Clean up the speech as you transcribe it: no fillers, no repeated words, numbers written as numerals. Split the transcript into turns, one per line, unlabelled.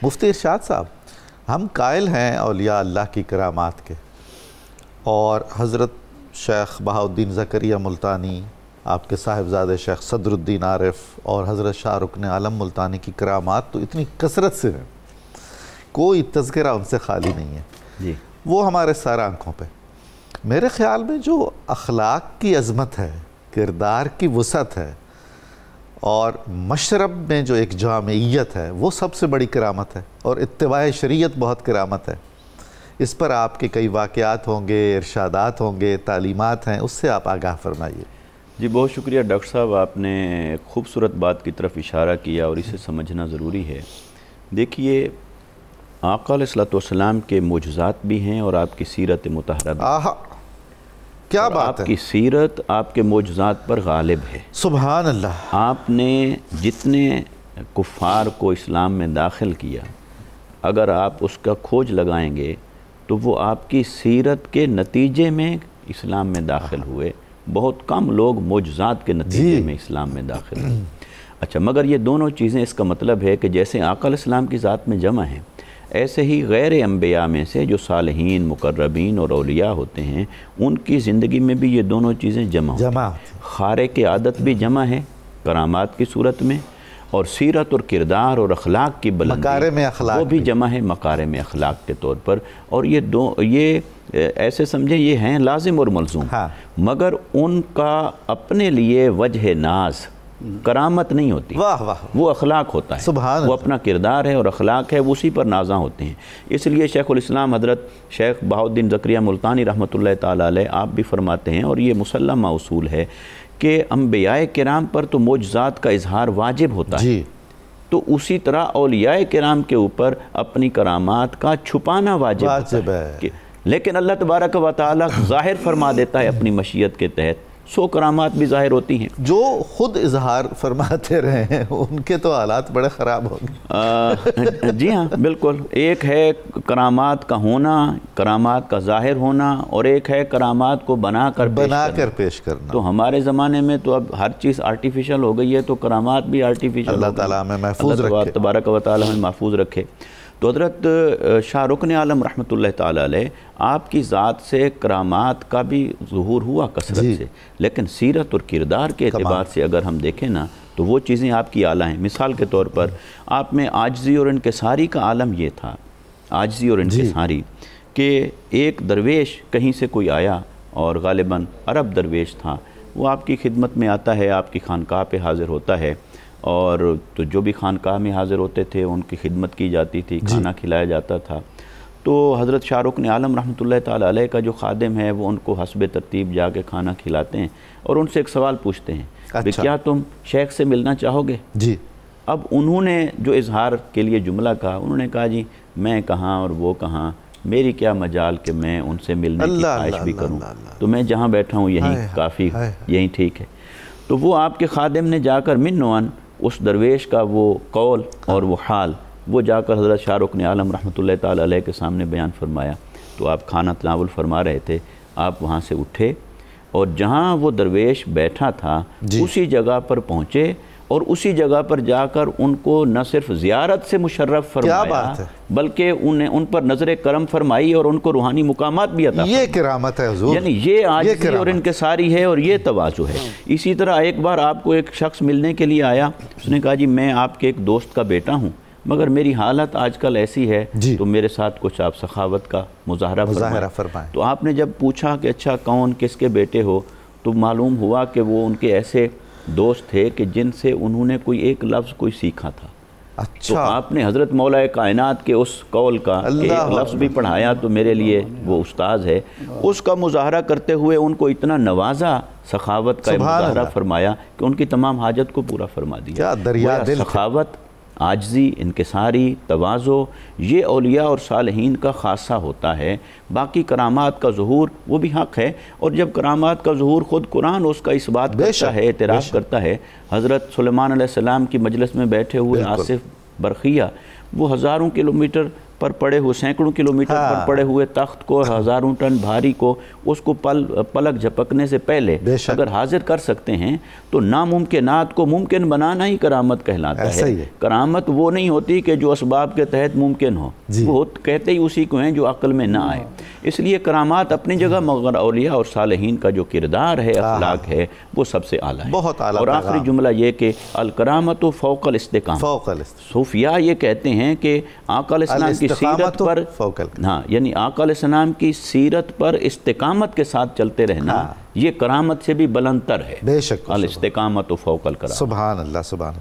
مفتی ارشاد صاحب، ہم قائل ہیں اولیاء اللہ کی کرامات کے، اور حضرت شیخ بہاؤالدین زکریا ملتانی، آپ کے صاحبزادے شیخ صدر الدین عارف اور حضرت شاہ رکن عالم ملتانی کی کرامات تو اتنی کثرت سے ہیں، کوئی تذکرہ ان سے خالی نہیں ہے
جی۔
وہ ہمارے سر آنکھوں پہ۔ میرے خیال میں جو اخلاق کی عظمت ہے، کردار کی وسعت ہے، اور مشرب میں جو ایک جامعیت ہے، وہ سب سے بڑی کرامت ہے، اور اتباع شریعت بہت کرامت ہے۔ اس پر آپ کے کئی واقعات ہوں گے، ارشادات ہوں گے، تعلیمات ہیں، اس سے آپ آگاہ فرمائیے۔
جی بہت شکریہ ڈاکٹر صاحب، آپ نے خوبصورت بات کی طرف اشارہ کیا اور اسے سمجھنا ضروری ہے۔ دیکھیے، آقا علیہ السلام کے معجزات بھی ہیں اور آپ کی سیرت مطہرہ بھی۔
آہا، کیا بات ہے!
آپ کی سیرت آپ کے معجزات پر غالب ہے۔
سبحان اللہ۔
آپ نے جتنے کفار کو اسلام میں داخل کیا، اگر آپ اس کا کھوج لگائیں گے تو وہ آپ کی سیرت کے نتیجے میں اسلام میں داخل ہوئے۔ بہت کم لوگ معجزات کے نتیجے میں اسلام میں داخل ہوئے۔ اچھا، مگر یہ دونوں چیزیں، اس کا مطلب ہے کہ جیسے آقا علیہ السلام کی ذات میں جمع ہیں، ایسے ہی غیر انبیاء میں سے جو صالحین، مقربین اور اولیاء ہوتے ہیں، ان کی زندگی میں بھی یہ دونوں چیزیں جمع ہوتی ہیں۔ خارق عادت بھی جمع ہے کرامات کی صورت میں، اور سیرت اور کردار اور اخلاق کی بلندی،
مکارم اخلاق
وہ بھی جمع ہے مکارم اخلاق کے طور پر۔ اور یہ ایسے سمجھیں یہ ہیں لازم اور ملزوم، مگر ان کا اپنے لیے وجہ ناز کرامت نہیں ہوتی،
واہ واہ،
وہ اخلاق ہوتا ہے۔
سبحان اللہ۔
وہ اپنا کردار ہے اور اخلاق ہے، وہ اسی پر نازاں ہوتے ہیں۔ اس لیے شیخ الاسلام حضرت شیخ بہاؤالدین زکریا ملتانی رحمۃ اللہ تعالیٰ علیہ آپ بھی فرماتے ہیں، اور یہ مسلمہ اصول ہے کہ انبیاء کرام پر تو معجزات کا اظہار واجب ہوتا ہے، تو اسی طرح اولیاء کرام کے اوپر اپنی کرامات کا چھپانا واجب ہوتا ہے۔ لیکن اللہ تبارک و تعالیٰ ظاہر فرما دیتا ہے اپنی مشیت کے تحت، 100 کرامات بھی ظاہر ہوتی ہیں۔
جو خود اظہار فرماتے رہے ہیں ان کے تو حالات بڑے خراب ہوں گے۔
جی ہاں، بالکل۔ ایک ہے کرامات کا ہونا، کرامات کا ظاہر ہونا، اور ایک ہے کرامات کو بنا کر
پیش کرنا۔
تو ہمارے زمانے میں تو اب ہر چیز آرٹیفیشل ہو گئی ہے، تو کرامات بھی آرٹیفیشل ہو گئی۔
اللہ تعالیٰ ہمیں محفوظ رکھے،
اللہ تبارک و تعالیٰ ہمیں محفوظ رکھے۔ تو حضرت شاہ رکن عالم رحمۃ اللہ تعالیٰ علیہ، آپ کی ذات سے کرامات کا بھی ظہور ہوا کثرت سے، لیکن سیرت اور کردار کے اعتبار سے اگر ہم دیکھیں نا تو وہ چیزیں آپ کی اعلیٰ ہیں۔ مثال کے طور پر آپ میں عاجزی اور انکساری کا عالم یہ تھا، عاجزی اور انکساری، کہ ایک درویش کہیں سے کوئی آیا، اور غالباً عرب درویش تھا، وہ آپ کی خدمت میں آتا ہے، آپ کی خانقاہ پہ حاضر ہوتا ہے، اور تو جو بھی خانقاہ میں حاضر ہوتے تھے ان کی خدمت کی جاتی تھی، کھانا کھلایا جاتا تھا۔ تو حضرت شاہ رکن عالم رحمۃ اللہ تعالیٰ علیہ کا جو خادم ہے، وہ ان کو حسب ترتیب جا کے کھانا کھلاتے ہیں، اور ان سے ایک سوال پوچھتے ہیں، کیا تم شیخ سے ملنا چاہو گے؟
جی۔
اب انہوں نے جو اظہار کے لیے جملہ کہا، انہوں نے کہا، جی میں کہاں اور وہ کہاں، میری کیا مجال کہ میں ان سے ملنے کی خواہش بھی کروں، تو میں جہاں بیٹھا ہوں یہیں کافی، یہیں ٹھیک ہے۔ تو وہ آپ کے خادم نے جا کر منوان اس درویش کا وہ قول اور وہ حال، وہ جا کر حضرت شاہ رکن عالم رحمۃ اللہ تعالیٰ علیہ کے سامنے بیان فرمایا۔ تو آپ کھانا تناول فرما رہے تھے، آپ وہاں سے اٹھے اور جہاں وہ درویش بیٹھا تھا اسی جگہ پر پہنچے، اور اسی جگہ پر جا کر ان کو نہ صرف زیارت سے مشرف فرمایا، بلکہ ان پر نظر کرم فرمائی اور ان کو روحانی مقامات بھی عطا فرمائی۔
یہ کرامت ہے حضور،
یعنی یہ عاجزی اور انکساری ہے، اور یہ تواضع ہے۔ اسی طرح ایک بار آپ کو ایک شخص ملنے کے لیے آیا، اس نے کہا، جی میں آپ کے ایک دوست کا بیٹا ہوں، مگر میری حالت آج کل ایسی ہے، تو میرے ساتھ کچھ آپ سخاوت کا مظاہرہ فرمائیں۔ تو آپ نے جب پوچھا کہ اچھا کون، کس کے بیٹے ہو، تو معلوم ہوا کہ وہ ان کے ایسے دوست تھے کہ جن سے انہوں نے کوئی ایک لفظ کوئی سیکھا تھا۔ تو آپ نے حضرت مولا کائنات کے اس قول کا ایک لفظ بھی پڑھایا، تو میرے لیے وہ استاذ ہے، اس کا مظاہرہ کرتے ہوئے ان کو اتنا نوازا، سخاوت کا مظاہرہ فرمایا کہ ان کی تمام حاجت کو پورا فرما دیا۔ سخاوت، عاجزی، انکساری، تواضع، یہ اولیاء اور صالحین کا خاصہ ہوتا ہے۔ باقی کرامات کا ظہور وہ بھی حق ہے، اور جب کرامات کا ظہور خود قرآن اس کا اس بات کرتا ہے، اعتراف کرتا ہے۔ حضرت سلیمان علیہ السلام کی مجلس میں بیٹھے ہوئے آصف برقیہ، وہ ہزاروں کلومیٹر پر پڑے ہوئے سینکڑوں کلومیٹر پر پڑے ہوئے تخت کو اور ہزاروں ٹن بھاری کو اس کو پلک جھپکنے سے پہلے اگر حاضر کر سکتے ہیں تو ناممکنات کو ممکن بنانا ہی کرامت کہلاتا ہے۔ کرامت وہ نہیں ہوتی کہ جو اسباب کے تحت ممکن ہو، وہ کہتے ہی اسی کو ہیں جو عقل میں نہ آئے۔ اس لیے کرامات اپنی جگہ، مگر اولیاء اور صالحین کا جو کردار ہے، اخلاق ہے، وہ سب سے اعلیٰ ہے۔
بہت اعلیٰ۔
اور آخری جملہ یہ کہ الکرامت فوق الاستقامہ، صوفیاء یہ کہتے ہیں کہ آقا علیہ السلام کی سیرت پر، یعنی آقا علیہ السلام کی سیرت پر استقامت کے ساتھ چلتے رہنا یہ کرامت سے بھی بلند تر ہے۔
بے شک،
الاستقامت فوق الکرامہ۔
سبحان اللہ، سبحان اللہ۔